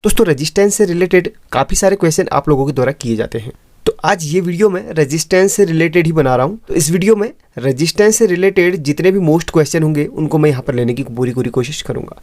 दोस्तों रेजिस्टेंस से रिलेटेड काफ़ी सारे क्वेश्चन आप लोगों के द्वारा किए जाते हैं, तो आज ये वीडियो मैं रेजिस्टेंस से रिलेटेड ही बना रहा हूँ। तो इस वीडियो में रेजिस्टेंस से रिलेटेड जितने भी मोस्ट क्वेश्चन होंगे उनको मैं यहाँ पर लेने की पूरी कोशिश करूँगा।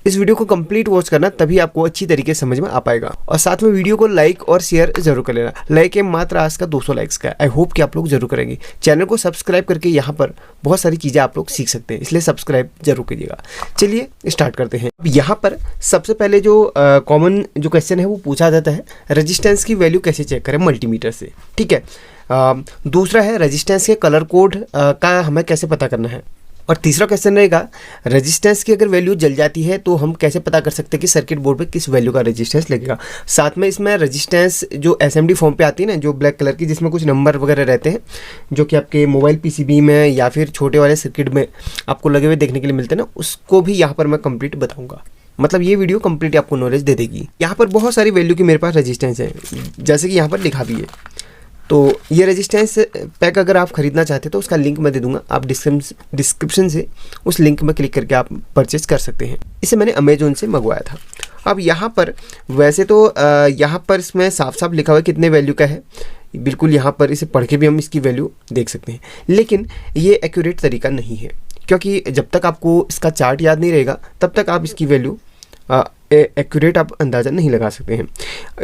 इस वीडियो को कंप्लीट वॉच करना, तभी आपको अच्छी तरीके से समझ में आ पाएगा। और साथ में वीडियो को लाइक और शेयर जरूर कर लेना। लाइक है मात्र आज का 200 लाइक्स का। आई होप कि आप लोग जरूर करेंगे। चैनल को सब्सक्राइब करके यहाँ पर बहुत सारी चीज़ें आप लोग सीख सकते हैं, इसलिए सब्सक्राइब जरूर कीजिएगा। चलिए स्टार्ट करते हैं। यहाँ पर सबसे पहले जो कॉमन जो क्वेश्चन है वो पूछा जाता है, रेजिस्टेंस की वैल्यू कैसे चेक करें मल्टीमीटर से। ठीक है। दूसरा है रेजिस्टेंस के कलर कोड का हमें कैसे पता करना है। और तीसरा क्वेश्चन रहेगा, रेजिस्टेंस की अगर वैल्यू जल जाती है तो हम कैसे पता कर सकते हैं कि सर्किट बोर्ड पे किस वैल्यू का रेजिस्टेंस लगेगा। साथ में इसमें रेजिस्टेंस जो एसएमडी फॉर्म पे आती है ना, जो ब्लैक कलर की, जिसमें कुछ नंबर वगैरह रहते हैं, जो कि आपके मोबाइल पीसीबी में या फिर छोटे वाले सर्किट में आपको लगे हुए देखने के लिए मिलते हैं ना, उसको भी यहाँ पर मैं कंप्लीट बताऊँगा। मतलब ये वीडियो कंप्लीट आपको नॉलेज दे देगी। यहाँ पर बहुत सारी वैल्यू की मेरे पास रेजिस्टेंस है, जैसे कि यहाँ पर लिखा भी है। तो ये रेजिस्टेंस पैक अगर आप खरीदना चाहते हैं तो उसका लिंक मैं दे दूंगा, आप डिस्क्रिप्शन से उस लिंक में क्लिक करके आप परचेज कर सकते हैं। इसे मैंने अमेजोन से मंगवाया था। अब यहाँ पर वैसे तो यहाँ पर इसमें साफ साफ लिखा हुआ है कितने वैल्यू का है, बिल्कुल यहाँ पर इसे पढ़ के भी हम इसकी वैल्यू देख सकते हैं। लेकिन ये एक्यूरेट तरीका नहीं है, क्योंकि जब तक आपको इसका चार्ट याद नहीं रहेगा तब तक आप इसकी वैल्यू एक्यूरेट आप अंदाज़ा नहीं लगा सकते हैं।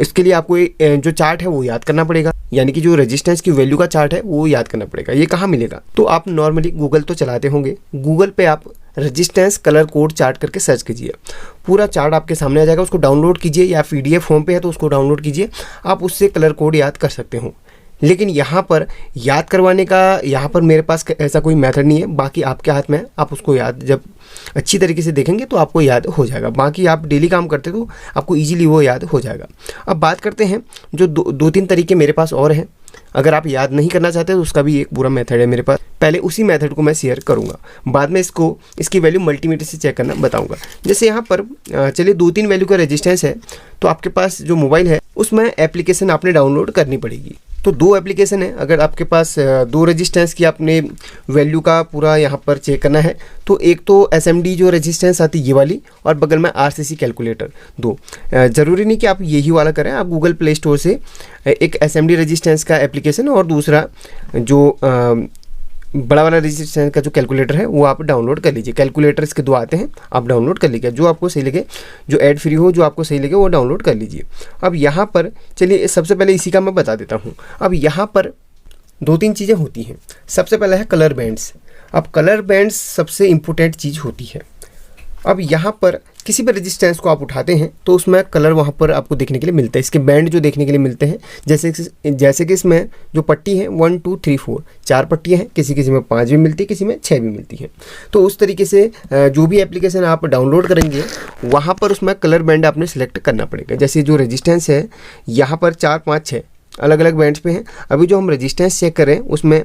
इसके लिए आपको जो चार्ट है वो याद करना पड़ेगा, यानी कि जो रेजिस्टेंस की वैल्यू का चार्ट है वो याद करना पड़ेगा। ये कहाँ मिलेगा? तो आप नॉर्मली गूगल तो चलाते होंगे, गूगल पे आप रेजिस्टेंस कलर कोड चार्ट करके सर्च कीजिए, पूरा चार्ट आपके सामने आ जाएगा। उसको डाउनलोड कीजिए, या PDF फॉर्म पे है तो उसको डाउनलोड कीजिए, आप उससे कलर कोड याद कर सकते हो। लेकिन यहाँ पर याद करवाने का यहाँ पर मेरे पास ऐसा कोई मेथड नहीं है, बाकी आपके हाथ में है। आप उसको याद जब अच्छी तरीके से देखेंगे तो आपको याद हो जाएगा। बाकी आप डेली काम करते तो आपको इजीली वो याद हो जाएगा। अब बात करते हैं जो दो तीन तरीके मेरे पास और हैं। अगर आप याद नहीं करना चाहते तो उसका भी एक पूरा मेथड है मेरे पास। पहले उसी मेथड को मैं शेयर करूंगा, बाद में इसकी वैल्यू मल्टीमीटर से चेक करना बताऊंगा। जैसे यहाँ पर चलिए 2-3 वैल्यू का रेजिस्टेंस है, तो आपके पास जो मोबाइल है उसमें एप्लीकेशन आपने डाउनलोड करनी पड़ेगी। तो 2 एप्लीकेशन है। अगर आपके पास 2 रेजिस्टेंस की आपने वैल्यू का पूरा यहाँ पर चेक करना है, तो एक तो एसएमडी जो रेजिस्टेंस आती है ये वाली, और बगल में आरसीसी कैलकुलेटर 2। ज़रूरी नहीं कि आप यही वाला करें, आप गूगल प्ले स्टोर से एक एसएमडी रेजिस्टेंस का एप्लीकेशन और दूसरा जो बड़ा वाला रेजिस्टेंस का जो कैलकुलेटर है वो आप डाउनलोड कर लीजिए। कैलकुलेटर इसके 2 आते हैं, आप डाउनलोड कर लीजिए। जो आपको सही लगे, जो एड फ्री हो, जो आपको सही लगे वो डाउनलोड कर लीजिए। अब यहाँ पर चलिए सबसे पहले इसी का मैं बता देता हूँ। अब यहाँ पर 2-3 चीज़ें होती हैं। सबसे पहला है कलर बैंड्स। अब कलर बैंड्स सबसे इम्पोर्टेंट चीज़ होती है। अब यहाँ पर किसी भी रेजिस्टेंस को आप उठाते हैं तो उसमें कलर वहाँ पर आपको देखने के लिए मिलता है, इसके बैंड जो देखने के लिए मिलते हैं। जैसे कि इसमें जो पट्टी है 1 2 3 4 4 पट्टियाँ हैं, किसी में 5 भी मिलती है, किसी में 6 भी मिलती हैं। तो उस तरीके से जो भी एप्लीकेशन आप डाउनलोड करेंगे वहाँ पर उसमें कलर बैंड आपने सेलेक्ट करना पड़ेगा। जैसे जो रेजिस्टेंस है यहाँ पर 4 5 6 अलग अलग बैंड्स पे हैं। अभी जो हम रेजिस्टेंस चेक करें उसमें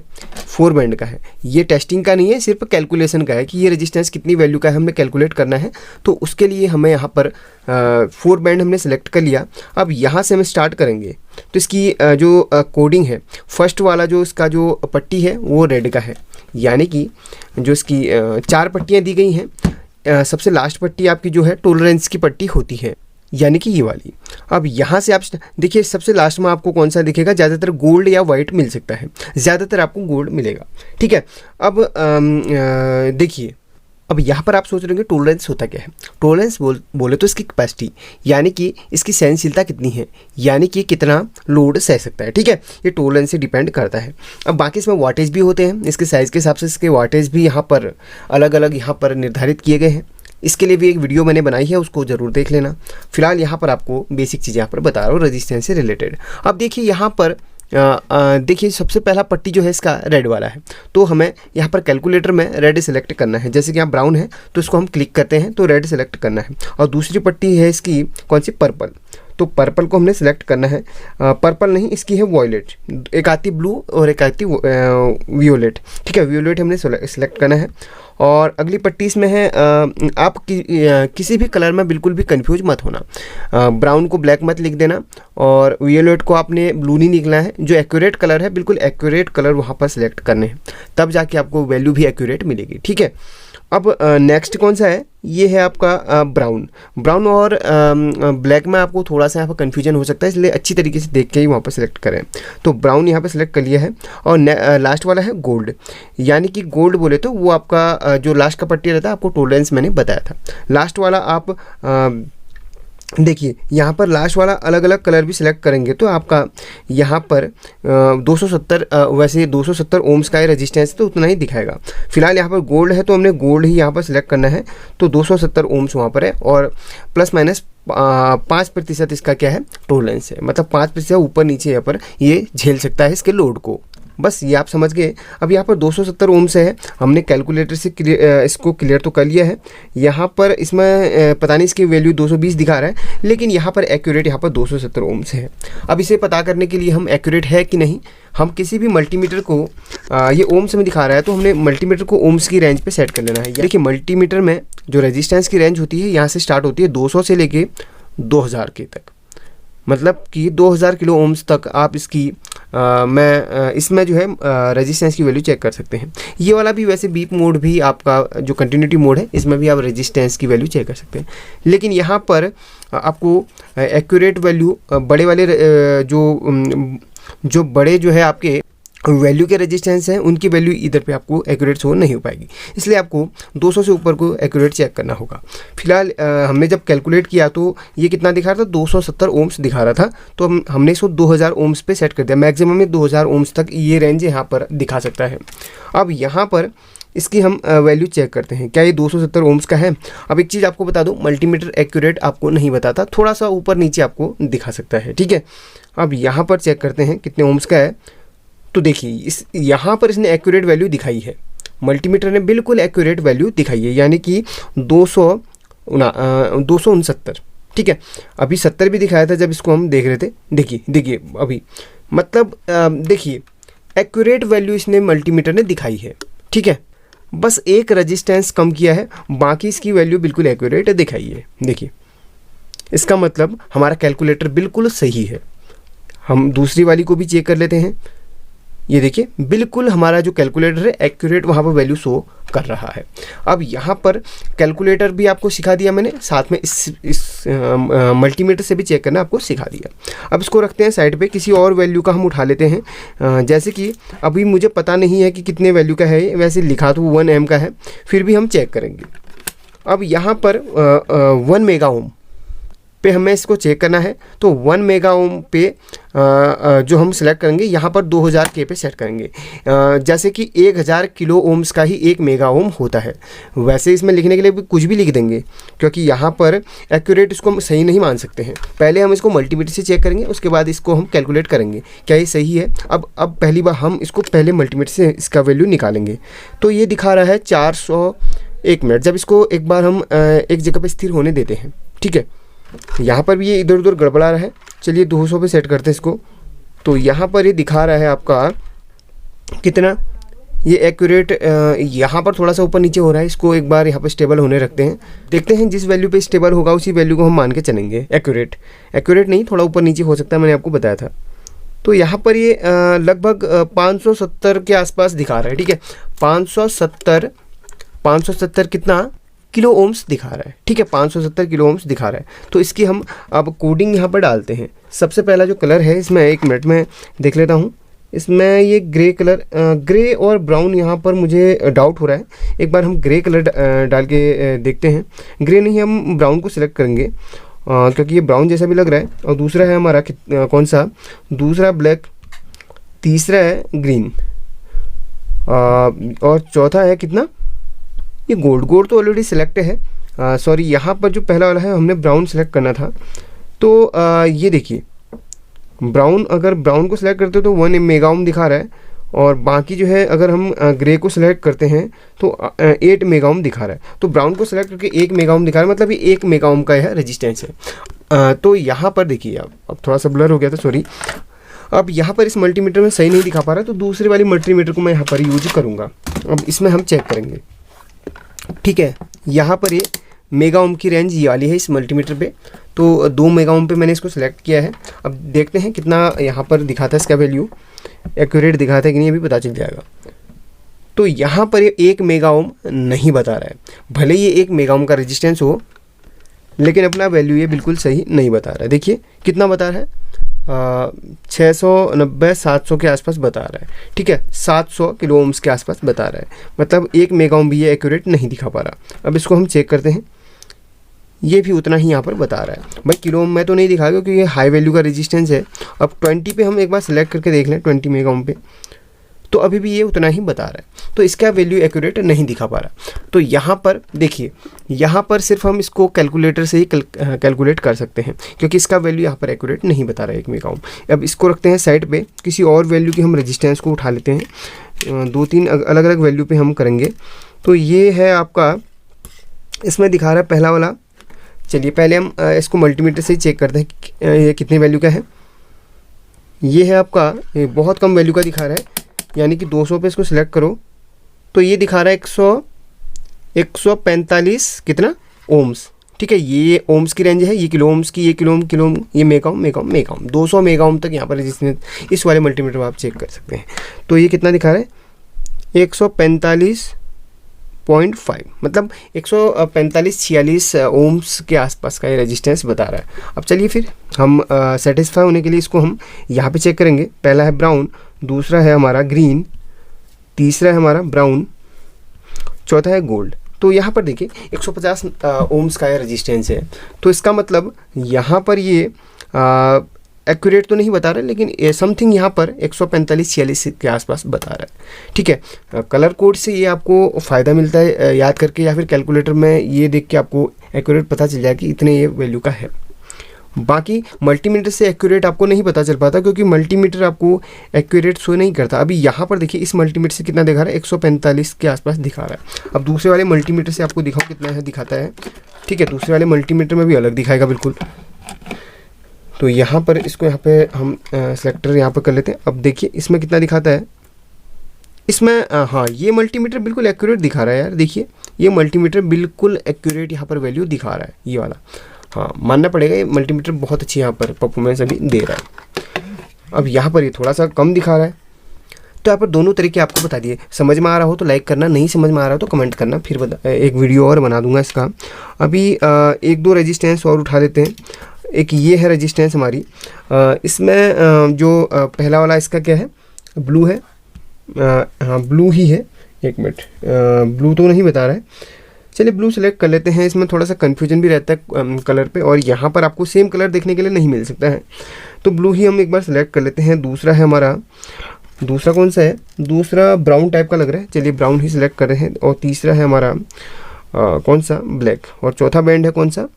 4 बैंड का है। ये टेस्टिंग का नहीं है, सिर्फ कैलकुलेशन का है कि ये रेजिस्टेंस कितनी वैल्यू का है, हमें कैलकुलेट करना है। तो उसके लिए हमें यहाँ पर 4 बैंड हमने सेलेक्ट कर लिया। अब यहाँ से हम स्टार्ट करेंगे तो इसकी जो कोडिंग है, फर्स्ट वाला जो इसका जो पट्टी है वो रेड का है, यानी कि जो इसकी 4 पट्टियाँ दी गई हैं, सबसे लास्ट पट्टी आपकी जो है टॉलरेंस की पट्टी होती है, यानी कि ये वाली। अब यहाँ से आप देखिए सबसे लास्ट में आपको कौन सा दिखेगा, ज़्यादातर गोल्ड या वाइट मिल सकता है, ज़्यादातर आपको गोल्ड मिलेगा। ठीक है। अब देखिए, अब यहाँ पर आप सोच रहे होंगे टॉलरेंस होता क्या है। टॉलरेंस बोले तो इसकी कैपेसिटी, यानी कि इसकी सहनशीलता कितनी है, यानी कि कितना लोड सह सकता है। ठीक है, ये टॉलरेंस से डिपेंड करता है। अब बाकी इसमें वाटेज भी होते हैं, इसके साइज़ के हिसाब से इसके वाटेज भी यहाँ पर अलग अलग यहाँ पर निर्धारित किए गए हैं। इसके लिए भी एक वीडियो मैंने बनाई है, उसको ज़रूर देख लेना। फिलहाल यहाँ पर आपको बेसिक चीज़ें यहाँ पर बता रहा हूँ रेजिस्टेंस से रिलेटेड। अब देखिए यहाँ पर देखिए सबसे पहला पट्टी जो है इसका रेड वाला है, तो हमें यहाँ पर कैलकुलेटर में रेड सेलेक्ट करना है। जैसे कि यहाँ ब्राउन है तो इसको हम क्लिक करते हैं तो रेड सेलेक्ट करना है। और दूसरी पट्टी है इसकी कौन सी, पर्पल, तो पर्पल को हमने सेलेक्ट करना है। पर्पल नहीं, इसकी है वॉयलेट, एक आती ब्लू और एक आती वियोलेट। ठीक है, वियोलेट हमने सेलेक्ट करना है। और अगली पट्टी इसमें है, आप किसी भी कलर में बिल्कुल भी कंफ्यूज मत होना, ब्राउन को ब्लैक मत लिख देना और वियोलेट को आपने ब्लू नहीं लिखना है। जो एक्यूरेट कलर है बिल्कुल एक्यूरेट कलर वहाँ पर सिलेक्ट करने हैं, तब जाके आपको वैल्यू भी एक्यूरेट मिलेगी। ठीक है। अब नेक्स्ट कौन सा है, ये है आपका ब्राउन। ब्राउन और ब्लैक में आपको थोड़ा सा यहाँ पर कन्फ्यूजन हो सकता है, इसलिए अच्छी तरीके से देख के ही वहाँ पर सिलेक्ट करें। तो ब्राउन यहाँ पर सिलेक्ट कर लिया है। और लास्ट वाला है गोल्ड, यानी कि गोल्ड बोले तो वो आपका जो लास्ट का पट्टी रहता है, आपको टॉलरेंस मैंने बताया था। लास्ट वाला आप देखिए यहाँ पर लास्ट वाला अलग अलग कलर भी सिलेक्ट करेंगे तो आपका यहाँ पर 270 वैसे 270 ओम्स का रेजिस्टेंस तो उतना ही दिखाएगा। फिलहाल यहाँ पर गोल्ड है तो हमने गोल्ड ही यहाँ पर सिलेक्ट करना है, तो 270 ओम्स वहाँ पर है और प्लस माइनस 5% इसका क्या है, टॉलरेंस है, मतलब 5% ऊपर नीचे यहाँ पर ये झेल सकता है इसके लोड को। बस ये आप समझ गए। अब यहाँ पर 270 ओम से है, हमने कैलकुलेटर से इसको क्लियर तो कर लिया है। यहाँ पर इसमें पता नहीं इसकी वैल्यू 220 दिखा रहा है, लेकिन यहाँ पर एक्यूरेट यहाँ पर 270 ओम से है। अब इसे पता करने के लिए हम एक्यूरेट है कि नहीं, हम किसी भी मल्टीमीटर को ये ओम्स में दिखा रहा है तो हमने मल्टीमीटर को ओम्स की रेंज पे सेट कर लेना है। देखिए मल्टीमीटर में जो रेजिस्टेंस की रेंज होती है यहाँ से स्टार्ट होती है 200 से लेके 2000 के तक, मतलब कि 2000 किलो ओम्स तक आप इसकी इसमें जो है रेजिस्टेंस की वैल्यू चेक कर सकते हैं। ये वाला भी वैसे बीप मोड भी आपका जो कंटिन्यूटी मोड है, इसमें भी आप रेजिस्टेंस की वैल्यू चेक कर सकते हैं। लेकिन यहाँ पर आपको एक्यूरेट वैल्यू बड़े वाले जो बड़े जो है आपके वैल्यू के रेजिस्टेंस हैं उनकी वैल्यू इधर पे आपको एक्यूरेट शो नहीं हो पाएगी, इसलिए आपको 200 से ऊपर को एक्यूरेट चेक करना होगा। फिलहाल हमने जब कैलकुलेट किया तो ये कितना दिखा रहा था, 270 ओम्स दिखा रहा था, तो हमने इसको 2000 ओम्स पे सेट कर दिया। मैक्सिमम में 2000 ओम्स तक ये रेंज यहाँ पर दिखा सकता है। अब यहाँ पर इसकी हम वैल्यू चेक करते हैं, क्या ये 270 ओम्स का है। अब एक चीज़ आपको बता दूं, मल्टीमीटर एक्यूरेट आपको नहीं बताता, थोड़ा सा ऊपर नीचे आपको दिखा सकता है, ठीक है। अब यहाँ पर चेक करते हैं कितने ओम्स का है। तो देखिए इस यहाँ पर इसने एक्यूरेट वैल्यू दिखाई है, मल्टीमीटर ने बिल्कुल एक्यूरेट वैल्यू दिखाई है, यानी कि 269, ठीक है। अभी 70 भी दिखाया था जब इसको हम देख रहे थे। देखिए अभी मतलब देखिए एक्यूरेट वैल्यू इसने मल्टीमीटर ने दिखाई है, ठीक है। बस एक रेजिस्टेंस कम किया है, बाकी इसकी वैल्यू बिल्कुल एक्यूरेट दिखाई है। देखिए इसका मतलब हमारा कैलकुलेटर बिल्कुल सही है। हम दूसरी वाली को भी चेक कर लेते हैं। ये देखिए बिल्कुल हमारा जो कैलकुलेटर है एक्यूरेट वहाँ पर वैल्यू शो कर रहा है। अब यहाँ पर कैलकुलेटर भी आपको सिखा दिया मैंने, साथ में इस मल्टीमीटर से भी चेक करना आपको सिखा दिया। अब इसको रखते हैं साइड पे, किसी और वैल्यू का हम उठा लेते हैं। जैसे कि अभी मुझे पता नहीं है कि कितने वैल्यू का है, वैसे लिखा तो 1 एम का है, फिर भी हम चेक करेंगे। अब यहाँ पर 1 मेगा ओम पे हमें इसको चेक करना है, तो 1 मेगा ओम पे जो हम सेलेक्ट करेंगे यहाँ पर 2000 के पे सेट करेंगे। जैसे कि 1000 किलो ओम्स का ही 1 मेगा ओम होता है। वैसे इसमें लिखने के लिए भी कुछ भी लिख देंगे, क्योंकि यहाँ पर एक्यूरेट इसको हम सही नहीं मान सकते हैं। पहले हम इसको मल्टीमीटर से चेक करेंगे, उसके बाद इसको हम कैलकुलेट करेंगे क्या ये सही है। अब पहली बार हम इसको पहले मल्टीमीटर से इसका वैल्यू निकालेंगे। तो ये दिखा रहा है 401 मिनट। जब इसको एक बार हम एक जगह पर स्थिर होने देते हैं, ठीक है। यहाँ पर भी ये इधर उधर गड़बड़ा रहा है, चलिए 200 पे सेट करते हैं इसको। तो यहाँ पर ये दिखा रहा है आपका कितना, ये एक्यूरेट यहाँ पर थोड़ा सा ऊपर नीचे हो रहा है। इसको एक बार यहाँ पर स्टेबल होने रखते हैं, देखते हैं जिस वैल्यू पे स्टेबल होगा उसी वैल्यू को हम मान के चलेंगे। एक्यूरेट नहीं, थोड़ा ऊपर नीचे हो सकता है, मैंने आपको बताया था। तो यहाँ पर ये लगभग 570 के आसपास दिखा रहा है, ठीक है। 570 कितना किलो ओम्स दिखा रहा है, ठीक है। 570 किलो ओम्स दिखा रहा है। तो इसकी हम अब कोडिंग यहाँ पर डालते हैं। सबसे पहला जो कलर है इसमें, 1 मिनट में देख लेता हूँ। इसमें ये ग्रे कलर, ग्रे और ब्राउन यहाँ पर मुझे डाउट हो रहा है। एक बार हम ग्रे कलर डाल के देखते हैं। ग्रे नहीं, हम ब्राउन को सिलेक्ट करेंगे क्योंकि ये ब्राउन जैसा भी लग रहा है। और दूसरा है हमारा कौन सा, दूसरा ब्लैक, तीसरा है ग्रीन, और चौथा है कितना, ये गोल्ड तो ऑलरेडी सिलेक्ट है। सॉरी, यहाँ पर जो पहला वाला है हमने ब्राउन सेलेक्ट करना था। तो ये देखिए ब्राउन, अगर ब्राउन को सिलेक्ट करते हो तो 1 मेगा ओम दिखा रहा है, और बाकी जो है अगर हम ग्रे को सिलेक्ट करते हैं तो 8 मेगा ओम दिखा रहा है। तो ब्राउन को सिलेक्ट करके 1 मेगा ओम दिखा रहा है, मतलब ये 1 मेगा ओम का यह रेजिस्टेंस है। तो यहाँ पर देखिए, अब थोड़ा सा ब्लर हो गया था, सॉरी। अब यहाँ पर इस मल्टीमीटर में सही नहीं दिखा पा रहा, तो दूसरी वाली मल्टीमीटर को मैं यहाँ पर यूज करूँगा। अब इसमें हम चेक करेंगे, ठीक है। यहाँ पर ये मेगा ओम की रेंज ये वाली है इस मल्टीमीटर पे, तो 2 मेगा ओम पे मैंने इसको सिलेक्ट किया है। अब देखते हैं कितना यहाँ पर दिखाता है इसका वैल्यू, एक्यूरेट दिखाता है कि नहीं, अभी पता चल जाएगा। तो यहाँ पर ये 1 मेगा ओम नहीं बता रहा है, भले ये 1 मेगा ओम का रेजिस्टेंस हो, लेकिन अपना वैल्यू ये बिल्कुल सही नहीं बता रहा है। देखिए कितना बता रहा है, 690-700 के आसपास बता रहा है, ठीक है, 700 किलो ओम्स के आसपास बता रहा है, मतलब 1 मेगा ओम भी ये एक्यूरेट नहीं दिखा पा रहा। अब इसको हम चेक करते हैं, ये भी उतना ही यहाँ पर बता रहा है। भाई किलो ओम में तो नहीं दिखा क्योंकि ये हाई वैल्यू का रेजिस्टेंस है। अब 20 पे हम एक बार सेलेक्ट करके देख लें, 20 मेगा ओम पे, तो अभी भी ये उतना ही बता रहा है, तो इसका वैल्यू एक्यूरेट नहीं दिखा पा रहा। तो यहाँ पर देखिए, यहाँ पर सिर्फ हम इसको कैलकुलेटर से ही कैलकुलेट कर सकते हैं, क्योंकि इसका वैल्यू यहाँ पर एक्यूरेट नहीं बता रहा है 1 मेगा ओम। अब इसको रखते हैं साइड पे, किसी और वैल्यू की हम रेजिस्टेंस को उठा लेते हैं, 2-3 अलग अलग वैल्यू पे हम करेंगे। तो ये है आपका, इसमें दिखा रहा है पहला वाला। चलिए पहले हम इसको मल्टीमीटर से ही चेक करते हैं ये कितने वैल्यू का है। ये है आपका, ये बहुत कम वैल्यू का दिखा रहा है, यानी कि 200 पे इसको सिलेक्ट करो तो ये दिखा रहा है 145 कितना ओम्स, ठीक है। ये ओम्स की रेंज है, ये किलो ओम्स की, ये किलो ओम, ये मेगा ओम 200 मेगा ओम तक यहाँ पर रेजिस्टेंस इस वाले मल्टीमीटर में आप चेक कर सकते हैं। तो ये कितना दिखा रहा है, 145.5, मतलब 145-46 ओम्स के आसपास का ये रेजिस्टेंस बता रहा है। अब चलिए फिर हम सेटिस्फाई होने के लिए इसको हम यहाँ पे चेक करेंगे। पहला है ब्राउन, दूसरा है हमारा ग्रीन, तीसरा है हमारा ब्राउन, चौथा है गोल्ड। तो यहाँ पर देखिए 150 ओम्स का ये रेजिस्टेंस है, तो इसका मतलब यहाँ पर ये एक्यूरेट तो नहीं बता रहा है, लेकिन समथिंग यहाँ पर 145-46 के आसपास बता रहा है, ठीक है। कलर कोड से ये आपको फ़ायदा मिलता है याद करके, या फिर कैलकुलेटर में ये देख के आपको एक्यूरेट पता चल जाए कि इतने ये वैल्यू का है। बाकी मल्टीमीटर से एक्यूरेट आपको नहीं पता चल पाता, क्योंकि मल्टीमीटर आपको एक्यूरेट शो नहीं करता। अभी यहाँ पर देखिए इस मल्टीमीटर से कितना दिखा रहा है, 145 के आसपास दिखा रहा है। अब दूसरे वाले मल्टीमीटर से आपको दिखाऊँ कितना है, दिखाता है, ठीक है। दूसरे वाले मल्टीमीटर में भी अलग दिखाएगा बिल्कुल। तो यहाँ पर इसको यहाँ पे हम सेलेक्टर यहाँ पर कर लेते हैं। अब देखिए इसमें कितना दिखाता है, इसमें हाँ ये मल्टीमीटर बिल्कुल एक्यूरेट दिखा रहा है यार। देखिए ये मल्टीमीटर बिल्कुल एक्यूरेट यहाँ पर वैल्यू दिखा रहा है, ये वाला। हाँ मानना पड़ेगा, ये मल्टीमीटर बहुत अच्छी यहाँ पर परफॉर्मेंस अभी दे रहा है। अब यहाँ पर ये थोड़ा सा कम दिखा रहा है। तो यहाँ पर दोनों तरीके आपको बता दिए। समझ में आ रहा हो तो लाइक करना, नहीं समझ में आ रहा हो तो कमेंट करना, फिर एक वीडियो और बना दूंगा इसका। अभी 1-2 रेजिस्टेंस और उठा लेते हैं। एक ये है रेजिस्टेंस हमारी, इसमें जो पहला वाला इसका क्या है, ब्लू है, हाँ ब्लू ही है। एक मिनट, ब्लू तो नहीं बता रहा है, चलिए ब्लू सेलेक्ट कर लेते हैं। इसमें थोड़ा सा कन्फ्यूजन भी रहता है कलर पे, और यहाँ पर आपको सेम कलर देखने के लिए नहीं मिल सकता है, तो ब्लू ही हम एक बार सेलेक्ट कर लेते हैं। दूसरा है हमारा, दूसरा कौन सा है, दूसरा ब्राउन टाइप का लग रहा है, चलिए ब्राउन ही सिलेक्ट कर रहे हैं। और तीसरा है हमारा कौन सा, ब्लैक। और चौथा बैंड है कौन सा,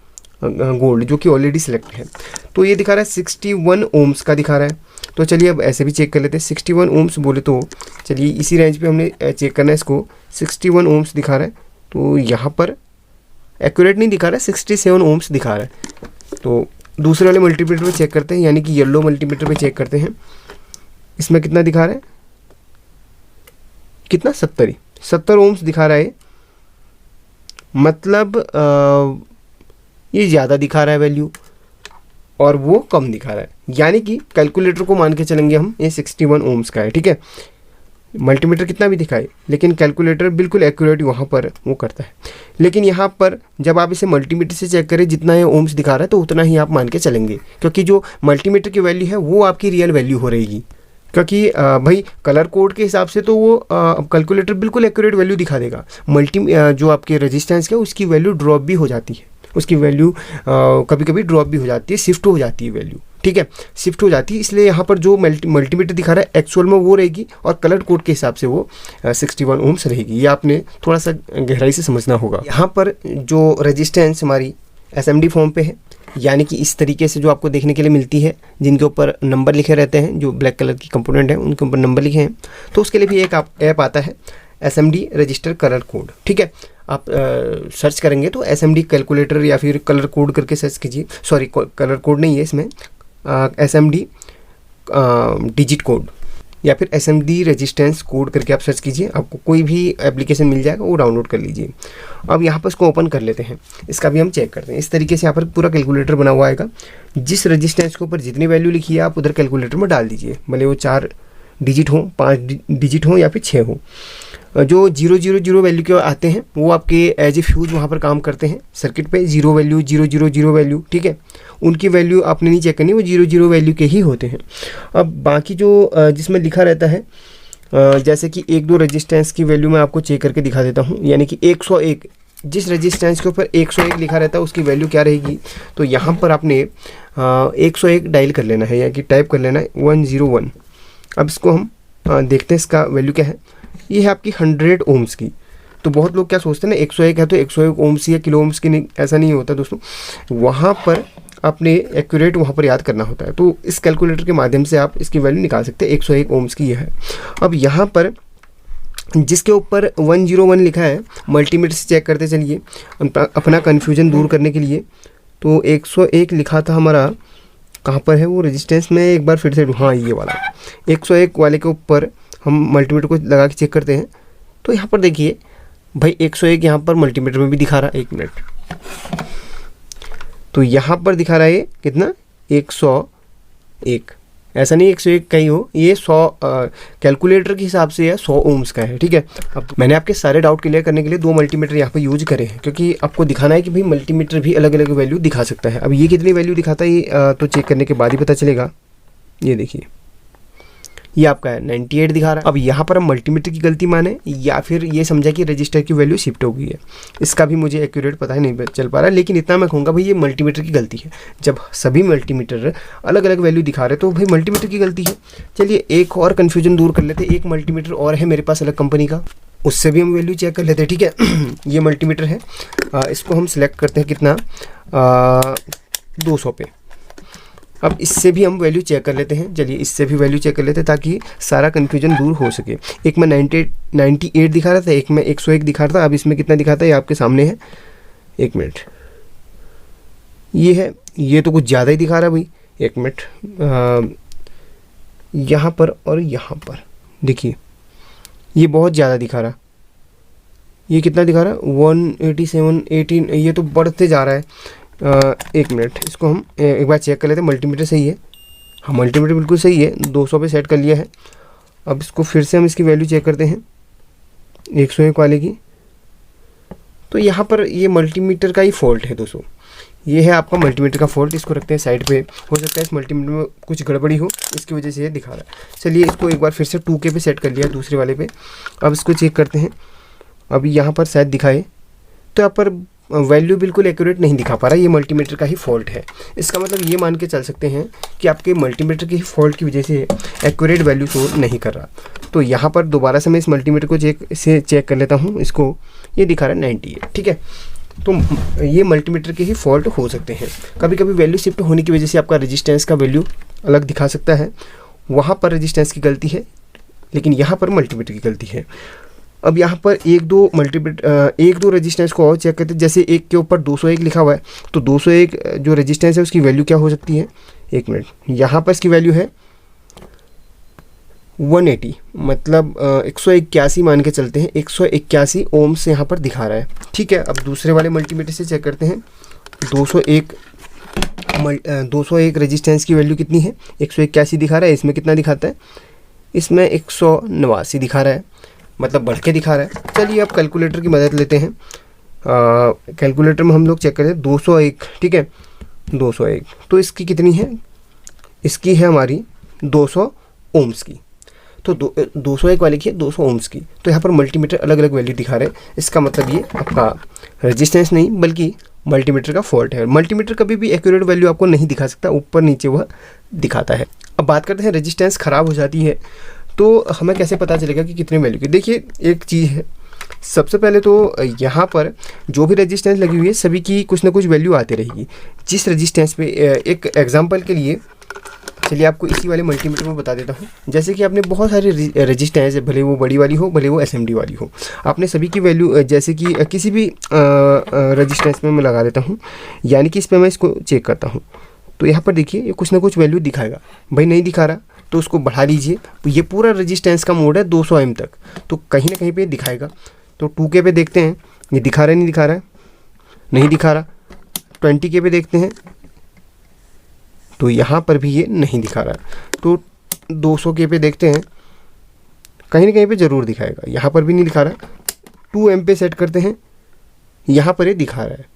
गोल्ड, जो कि ऑलरेडी सिलेक्ट है। तो ये दिखा रहा है 61 ओम्स का दिखा रहा है। तो चलिए अब ऐसे भी चेक कर लेते हैं। 61 ओम्स बोले तो चलिए इसी रेंज पे हमने चेक करना है इसको। 61 ओम्स दिखा रहा है, तो यहाँ पर एक्यूरेट नहीं दिखा रहा है, 67 ओम्स दिखा रहा है। तो दूसरे वाले मल्टीमीटर पे चेक करते हैं, यानी कि येलो मल्टीमीटर पे चेक करते हैं। इसमें कितना दिखा रहा है, कितना, 70 ओम्स दिखा रहा है। मतलब ये ज़्यादा दिखा रहा है वैल्यू और वो कम दिखा रहा है, यानी कि कैलकुलेटर को मान के चलेंगे हम, ये 61 ओम्स का है, ठीक है। मल्टीमीटर कितना भी दिखाए, लेकिन कैलकुलेटर बिल्कुल एक्यूरेट वहाँ पर वो करता है। लेकिन यहाँ पर जब आप इसे मल्टीमीटर से चेक करें, जितना ये ओम्स दिखा रहा है तो उतना ही आप मान के चलेंगे, क्योंकि जो मल्टीमीटर की वैल्यू है वो आपकी रियल वैल्यू हो रहेगी। क्योंकि भाई कलर कोड के हिसाब से तो वो कैलकुलेटर बिल्कुल एक्यूरेट वैल्यू दिखा देगा। जो आपके रेजिस्टेंस है उसकी वैल्यू ड्रॉप भी हो जाती है, उसकी वैल्यू कभी कभी ड्रॉप भी हो जाती है, शिफ्ट हो जाती है वैल्यू, ठीक है, शिफ्ट हो जाती है। इसलिए यहाँ पर जो मल्टीमीटर दिखा रहा है एक्चुअल में वो रहेगी, और कलर कोड के हिसाब से वो 61 ओम्स रहेगी। ये आपने थोड़ा सा गहराई से समझना होगा। यहाँ पर जो रेजिस्टेंस हमारी SMD फॉर्म पे है, यानी कि इस तरीके से जो आपको देखने के लिए मिलती है, जिनके ऊपर नंबर लिखे रहते हैं, जो ब्लैक कलर की कंपोनेंट है उनके ऊपर नंबर लिखे हैं, तो उसके लिए भी एक ऐप आता है SMD रजिस्टर कलर कोड, ठीक है। आप सर्च करेंगे तो SMD कैलकुलेटर या फिर कलर कोड करके सर्च कीजिए। सॉरी, कलर कोड नहीं है इसमें, SMD डिजिट कोड या फिर SMD रेजिस्टेंस कोड करके आप सर्च कीजिए, आपको कोई भी एप्लीकेशन मिल जाएगा, वो डाउनलोड कर लीजिए। अब यहाँ पर इसको ओपन कर लेते हैं, इसका भी हम चेक करते हैं। इस तरीके से यहाँ पर पूरा कैलकुलेटर बना हुआ आएगा। जिस रेजिस्टेंस के ऊपर जितनी वैल्यू लिखी है आप उधर कैलकुलेटर में डाल दीजिए, भले वो 4 डिजिट हो, 5 डिजिट हो या फिर 6 हो। जो 000 वैल्यू के आते हैं वो आपके एज ए फ्यूज वहाँ पर काम करते हैं सर्किट पे, 0 वैल्यू 000 वैल्यू, ठीक है, उनकी वैल्यू आपने नहीं चेक करनी, वो 0 वैल्यू के ही होते हैं। अब बाकी जो जिसमें लिखा रहता है जैसे कि 1-2 रेजिस्टेंस की वैल्यू मैं आपको चेक करके दिखा देता हूँ, यानी कि 101, जिस रेजिस्टेंस के ऊपर 101 लिखा रहता है उसकी वैल्यू क्या रहेगी। तो यहाँ पर आपने 101 डायल कर लेना है, यानी कि टाइप कर लेना है 101। अब इसको हम देखते हैं इसका वैल्यू क्या है। ये है आपकी 100 ओम्स की। तो बहुत लोग क्या सोचते हैं ना 101 है तो 101 ओम्स या किलो ओम्स की, नहीं, ऐसा नहीं होता दोस्तों। वहाँ पर आपने एक्यूरेट वहाँ पर याद करना होता है। तो इस कैलकुलेटर के माध्यम से आप इसकी वैल्यू निकाल सकते हैं। 101 ओम्स की यह है। अब यहाँ पर जिसके ऊपर 101 लिखा है, मल्टीमीटर से चेक करते चलिए अपना कन्फ्यूजन दूर करने के लिए। तो 101 लिखा था हमारा, कहाँ पर है वो रेजिस्टेंस में, एक बार फिर से, हाँ ये वाला 101 वाले के ऊपर हम मल्टीमीटर को लगा के चेक करते हैं। तो यहाँ पर देखिए भाई 101 यहाँ पर मल्टीमीटर में भी दिखा रहा है। 1 मिनट, तो यहाँ पर दिखा रहा है ये कितना, 101, ऐसा नहीं 101 का ही हो, ये 100 कैलकुलेटर के हिसाब से 100 ओम्स का है, ठीक है। अब मैंने आपके सारे डाउट क्लियर करने के लिए 2 मल्टीमीटर यहाँ पे यूज करे हैं, क्योंकि आपको दिखाना है कि भाई मल्टीमीटर भी अलग अलग वैल्यू दिखा सकता है। अब ये कितनी वैल्यू दिखाता है ये तो चेक करने के बाद ही पता चलेगा। ये देखिए ये आपका है 98 दिखा रहा है। अब यहाँ पर हम मल्टीमीटर की गलती माने या फिर ये समझा कि रजिस्टर की वैल्यू शिफ्ट हो गई है, इसका भी मुझे एक्यूरेट पता ही नहीं चल पा रहा, लेकिन इतना मैं कहूँगा भाई ये मल्टीमीटर की गलती है। जब सभी मल्टीमीटर अलग अलग वैल्यू दिखा रहे तो भाई मल्टीमीटर की गलती है। चलिए एक और कन्फ्यूजन दूर कर लेते, एक मल्टीमीटर और है मेरे पास अलग कंपनी का, उससे भी हम वैल्यू चेक कर लेते हैं, ठीक है। ये मल्टीमीटर है, इसको हम सिलेक्ट करते हैं कितना, 200 पे। अब इससे भी हम वैल्यू चेक कर लेते हैं। चलिए इससे भी वैल्यू चेक कर लेते हैं ताकि सारा कन्फ्यूजन दूर हो सके। एक में 98 दिखा रहा था, एक में 101 दिखा रहा था। अब इसमें कितना दिखाता है ये आपके सामने है। 1 मिनट, ये है, ये तो कुछ ज़्यादा ही दिखा रहा है भाई। 1 मिनट, यहाँ पर और यहाँ पर देखिए ये बहुत ज़्यादा दिखा रहा। ये कितना दिखा रहा है, 187, 18, ये तो बढ़ते जा रहा है। 1 मिनट, इसको हम एक बार चेक कर लेते हैं। मल्टीमीटर सही है, हाँ मल्टीमीटर बिल्कुल सही है, 200 पे सेट कर लिया है। अब इसको फिर से हम इसकी वैल्यू चेक करते हैं 101 वाले की। तो यहाँ पर ये मल्टीमीटर का ही फॉल्ट है दोस्तों, ये है आपका मल्टीमीटर का फॉल्ट। इसको रखते हैं साइड पे, हो सकता है इस मल्टीमीटर में कुछ गड़बड़ी हो, इसकी वजह से ये दिखा रहा है। चलिए इसको एक बार फिर से 2K पे सेट कर लिया दूसरे वाले पे। अब इसको चेक करते हैं, अभी यहाँ पर शायद दिखाए, तो यहाँ पर वैल्यू बिल्कुल एक्यूरेट नहीं दिखा पा रहा, ये मल्टीमीटर का ही फॉल्ट है। इसका मतलब ये मान के चल सकते हैं कि आपके मल्टीमीटर के फॉल्ट की वजह से एक्यूरेट वैल्यू शो नहीं कर रहा। तो यहाँ पर दोबारा से मैं इस मल्टीमीटर को चेक कर लेता हूँ, इसको ये दिखा रहा है 98, ठीक है। तो ये मल्टीमीटर के ही फॉल्ट हो सकते हैं। कभी कभी वैल्यू शिफ्ट होने की वजह से आपका रेजिस्टेंस का वैल्यू अलग दिखा सकता है, वहाँ पर रेजिस्टेंस की गलती है, लेकिन यहाँ पर मल्टीमीटर की गलती है। अब यहाँ पर 1-2 रेजिस्टेंस को और चेक करते हैं। जैसे एक के ऊपर 201 लिखा हुआ है, तो 201 जो रेजिस्टेंस है उसकी वैल्यू क्या हो सकती है। 1 मिनट, यहाँ पर इसकी वैल्यू है 180, मतलब 181 मान के चलते हैं। 181 ओम्स यहाँ पर दिखा रहा है, ठीक है। अब दूसरे वाले मल्टीमीटर से चेक करते हैं। 201 रेजिस्टेंस की वैल्यू कितनी है, 181 दिखा रहा है। इसमें कितना दिखाता है, इसमें 189 दिखा रहा है, मतलब बढ़ के दिखा रहा है। चलिए अब कैलकुलेटर की मदद लेते हैं। कैलकुलेटर में हम लोग चेक करें 201, ठीक है, 201। तो इसकी कितनी है, इसकी है हमारी 200 ओम्स की। तो 201 वाले की है 200 ओम्स की। तो यहाँ पर मल्टीमीटर अलग अलग वैल्यू दिखा रहे हैं, इसका मतलब ये आपका रेजिस्टेंस नहीं बल्कि मल्टीमीटर का फॉल्ट है। मल्टीमीटर कभी भी एक्यूरेट वैल्यू आपको नहीं दिखा सकता, ऊपर नीचे वह दिखाता है। अब बात करते हैं रेजिस्टेंस ख़राब हो जाती है तो हमें कैसे पता चलेगा कि कितने वैल्यू की। देखिए एक चीज़ है, सबसे पहले तो यहाँ पर जो भी रेजिस्टेंस लगी हुई है सभी की कुछ ना कुछ वैल्यू आती रहेगी। जिस रेजिस्टेंस पे, एक एग्जांपल के लिए चलिए आपको इसी वाले मल्टीमीटर में बता देता हूँ। जैसे कि आपने बहुत सारे रेजिस्टेंस है, भले वो बड़ी वाली हो भले वो SMD वाली हो, आपने सभी की वैल्यू जैसे कि किसी भी रेजिस्टेंस में मैं लगा देता हूँ, यानी कि इस पर मैं इसको चेक करता हूँ। तो यहाँ पर देखिए ये कुछ ना कुछ वैल्यू दिखाएगा। भाई नहीं दिखा रहा तो उसको बढ़ा लीजिए। तो ये पूरा रेजिस्टेंस का मोड है 200 ओम तक, तो कहीं ना कहीं पे दिखाएगा। तो 2K पे देखते हैं, ये दिखा रहा है नहीं दिखा रहा है, नहीं दिखा रहा। 20K पे देखते हैं तो यहाँ पर भी ये नहीं दिखा रहा है। तो 200K पे देखते हैं, कहीं ना कहीं पे ज़रूर दिखाएगा, यहाँ पर भी नहीं दिखा रहा। 2 एम पे सेट करते हैं, यहाँ पर ये दिखा रहा है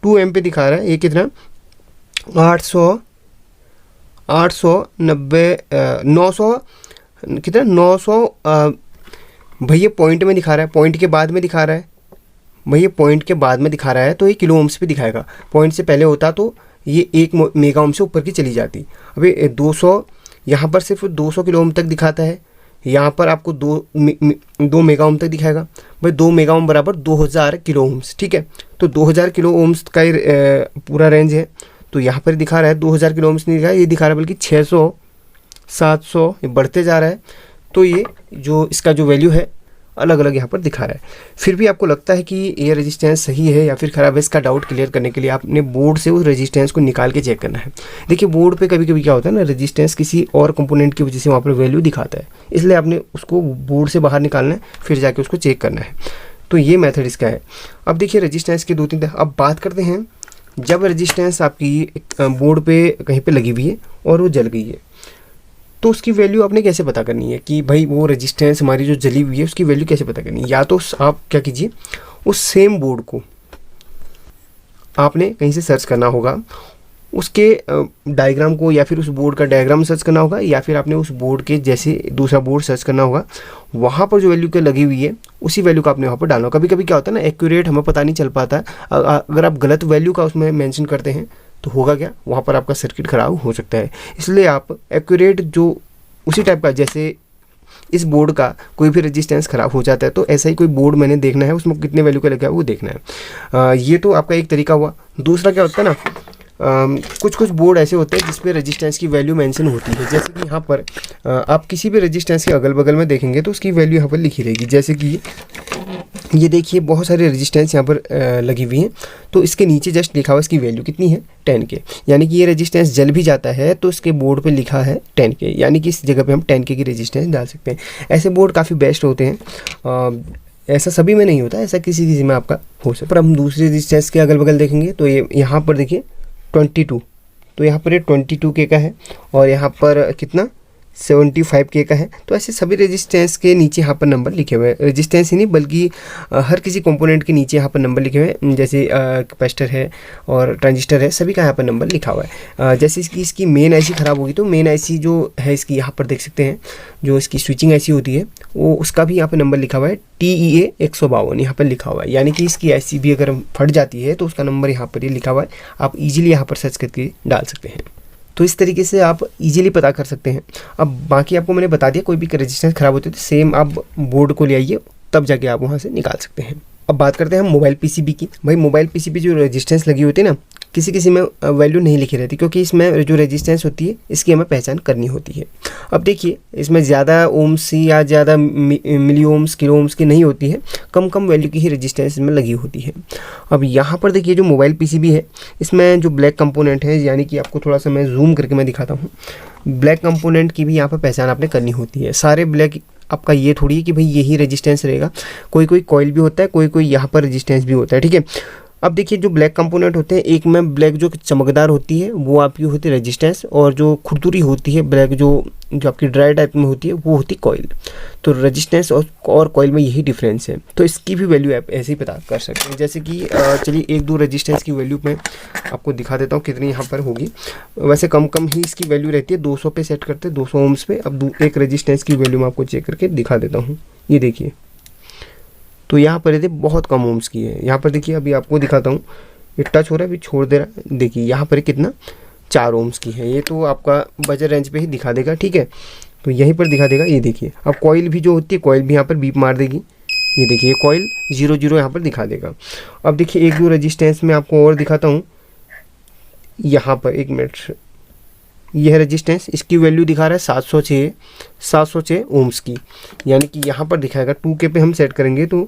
2 एम पे दिखा रहा है। ये कितना 890 900 कितना 900 भैया पॉइंट में दिखा रहा है, पॉइंट के बाद में दिखा रहा है भैया, पॉइंट के बाद में दिखा रहा है तो ये किलो ओम्स पे दिखाएगा। पॉइंट से पहले होता तो ये 1 मेगा ओम से ऊपर की चली जाती। अभी 200 यहाँ पर सिर्फ 200 किलो ओम तक दिखाता है, यहाँ पर आपको 2 मेगा ओम तक दिखाएगा। भाई 2 मेगा ओम बराबर 2000 किलो ओम्स, ठीक है। तो 2000 किलो ओम्स का पूरा रेंज है, तो यहाँ पर दिखा रहा है 2000 किलो ओम्स नहीं दिखा रहा है, ये दिखा रहा है बल्कि 600 700 ये बढ़ते जा रहा है। तो ये जो इसका जो वैल्यू है अलग अलग यहाँ पर दिखा रहा है। फिर भी आपको लगता है कि ये रेजिस्टेंस सही है या फिर ख़राब है, इसका डाउट क्लियर करने के लिए आपने बोर्ड से उस रेजिस्टेंस को निकाल के चेक करना है। देखिए बोर्ड पे कभी कभी क्या होता है ना, रेजिस्टेंस किसी और कंपोनेंट की वजह से वहाँ पर वैल्यू दिखाता है, इसलिए आपने उसको बोर्ड से बाहर निकालना है, फिर जाके उसको चेक करना है। तो ये मेथड इसका है। अब देखिए रेजिस्टेंस के 2-3 अब बात करते हैं, जब रेजिस्टेंस आपकी बोर्ड पे कहीं पे लगी हुई है और वो जल गई है, तो उसकी वैल्यू आपने कैसे पता करनी है कि भाई वो रेजिस्टेंस हमारी जो जली हुई है उसकी वैल्यू कैसे पता करनी है। या तो आप क्या कीजिए, उस सेम बोर्ड को आपने कहीं से सर्च करना होगा, उसके डायग्राम को, या फिर उस बोर्ड का डायग्राम सर्च करना होगा, या फिर आपने उस बोर्ड के जैसे दूसरा बोर्ड सर्च करना होगा, वहाँ पर जो वैल्यू के लगी हुई है उसी वैल्यू का आपने वहाँ पर डालना होगा। कभी कभी क्या होता है ना, एक्यूरेट हमें पता नहीं चल पाता है, अगर आप गलत वैल्यू का उसमें मेंशन करते हैं तो होगा क्या, वहाँ पर आपका सर्किट ख़राब हो सकता है। इसलिए आप एक्यूरेट जो उसी टाइप का, जैसे इस बोर्ड का कोई भी रेजिस्टेंस ख़राब हो जाता है तो ऐसा ही कोई बोर्ड मैंने देखना है, उसमें कितने वैल्यू का लगा है वो देखना है। ये तो आपका एक तरीका हुआ। दूसरा क्या होता है ना, कुछ बोर्ड ऐसे होते हैं जिसपे रेजिस्टेंस की वैल्यू मेंशन होती है। जैसे कि यहाँ पर आप किसी भी रेजिस्टेंस के अगल बगल में देखेंगे तो उसकी वैल्यू यहाँ पर लिखी रहेगी। जैसे कि ये देखिए बहुत सारे रेजिस्टेंस यहाँ पर लगी हुई हैं, तो इसके नीचे जस्ट लिखा हुआ इसकी वैल्यू कितनी है 10K, यानी कि ये रेजिस्टेंस जल भी जाता है तो इसके बोर्ड पे लिखा है 10K, यानी कि इस जगह पे हम 10K की रेजिस्टेंस डाल सकते हैं। ऐसे बोर्ड काफ़ी बेस्ट होते हैं, ऐसा सभी में नहीं होता, ऐसा किसी किसी में आपका हो सकता है। पर हम दूसरे रेजिस्टेंस के अगल बगल देखेंगे तो ये यहाँ पर देखिए 22, तो यहाँ पर ये 22K का है, और यहाँ पर कितना 75K का है। तो ऐसे सभी रेजिस्टेंस के नीचे यहाँ पर नंबर लिखे हुए हैं, रेजिस्टेंस ही नहीं बल्कि हर किसी कंपोनेंट के नीचे यहाँ पर नंबर लिखे हुए हैं। जैसे कैपेसिटर है और ट्रांजिस्टर है, सभी का यहाँ पर नंबर लिखा हुआ है। जैसे इसकी मेन आईसी ख़राब होगी तो मेन आईसी जो है इसकी यहाँ पर देख सकते हैं, जो इसकी स्विचिंग आईसी होती है वो उसका भी यहाँ पर नंबर लिखा हुआ है TEA 152 यहाँ पर लिखा हुआ है। यानी कि इसकी आईसी भी अगर फट जाती है तो उसका नंबर यहाँ पर ये लिखा हुआ है, आप ईजिली यहाँ पर सर्च करके डाल सकते हैं। तो इस तरीके से आप इजीली पता कर सकते हैं। अब बाकी आपको मैंने बता दिया, कोई भी रेजिस्टेंस ख़राब होती है तो सेम आप बोर्ड को ले आइए, तब जाके आप वहाँ से निकाल सकते हैं। अब बात करते हैं हम मोबाइल पीसीबी की। भाई मोबाइल पीसीबी जो रेजिस्टेंस लगी होती है ना, किसी किसी में वैल्यू नहीं लिखी रहती, क्योंकि इसमें जो रेजिस्टेंस होती है इसकी हमें पहचान करनी होती है। अब देखिए इसमें ज़्यादा ओम्स या ज़्यादा मिली ओम्स किलो ओम्स की नहीं होती है, कम वैल्यू की ही रेजिस्टेंस में लगी होती है। अब यहाँ पर देखिए जो मोबाइल पीसीबी है इसमें जो ब्लैक कंपोनेंट है, यानी कि आपको थोड़ा सा मैं जूम करके मैं दिखाता हूँ, ब्लैक कंपोनेंट की भी यहाँ पर पहचान आपने करनी होती है। सारे ब्लैक आपका ये थोड़ी है कि भाई यही रेजिस्टेंस रहेगा, कोई कॉइल भी होता है, कोई यहाँ पर रेजिस्टेंस भी होता है, ठीक है। अब देखिए जो ब्लैक कंपोनेंट होते हैं, एक में ब्लैक जो चमकदार होती है वो आपकी होती है रेजिस्टेंस, और जो खुरदुरी होती है ब्लैक जो आपकी ड्राई टाइप में होती है वो होती कॉइल। तो रेजिस्टेंस और कॉइल में यही डिफरेंस है, तो इसकी भी वैल्यू आप ऐसे ही पता कर सकते हैं। जैसे कि चलिए 1-2 रेजिस्टेंस की वैल्यू मैं आपको दिखा देता हूँ कितनी यहाँ पर होगी। वैसे कम ही इसकी वैल्यू रहती है, 200 पे सेट करते हैं, 200 ओम्स पे। अब एक रेजिस्टेंस की वैल्यू मैं आपको चेक करके दिखा देता हूँ। ये देखिए, तो यहाँ पर ये बहुत कम ओम्स की है। यहाँ पर देखिए अभी आपको दिखाता हूँ, ये टच हो रहा है अभी छोड़ दे रहा है, देखिए यहाँ पर कितना 4 ओम्स की है। ये तो आपका बजट रेंज पे ही दिखा देगा, ठीक है, तो यहीं पर दिखा देगा। ये देखिए अब कॉइल भी जो होती है, कॉइल भी यहाँ पर बीप मार देगी। ये देखिए कॉइल 0 यहाँ पर दिखा देगा। अब देखिए 1-2 रेजिस्टेंस में आपको और दिखाता हूँ। यहाँ पर 1 मिनट, यह है रेजिस्टेंस, इसकी वैल्यू दिखा रहा है 706 ओम्स की, यानी कि यहाँ पर दिखाएगा 2K पे हम सेट करेंगे तो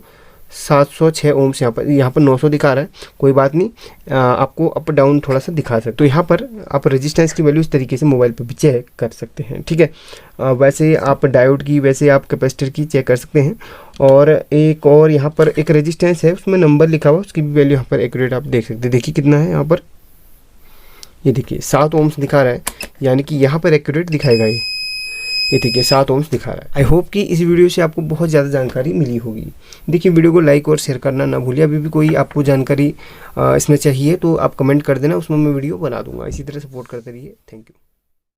706 ओम्स। यहाँ पर 900 दिखा रहा है, कोई बात नहीं, आपको अप डाउन थोड़ा सा दिखा सकते। तो यहाँ पर आप रेजिस्टेंस की वैल्यू इस तरीके से मोबाइल पर भी चेक कर सकते हैं, ठीक है। वैसे आप डायोड की, वैसे आप कैपेसिटर की चेक कर सकते हैं। और एक और यहाँ पर एक रेजिस्टेंस है, उसमें नंबर लिखा हुआ, उसकी भी वैल्यू यहाँ पर एक्यूरेट आप देख सकते हैं। देखिए कितना है यहाँ पर, ये देखिए 7 ओम्स दिखा रहा है, यानी कि यहाँ पर एक्यूरेट दिखाएगा ये। ये देखिए 7 ओम्स दिखा रहा है। आई होप कि इस वीडियो से आपको बहुत ज़्यादा जानकारी मिली होगी। देखिए वीडियो को लाइक और शेयर करना ना भूलिए। अभी भी कोई आपको जानकारी इसमें चाहिए तो आप कमेंट कर देना, उसमें मैं वीडियो बना दूंगा। इसी तरह सपोर्ट करते रहिए। Thank you.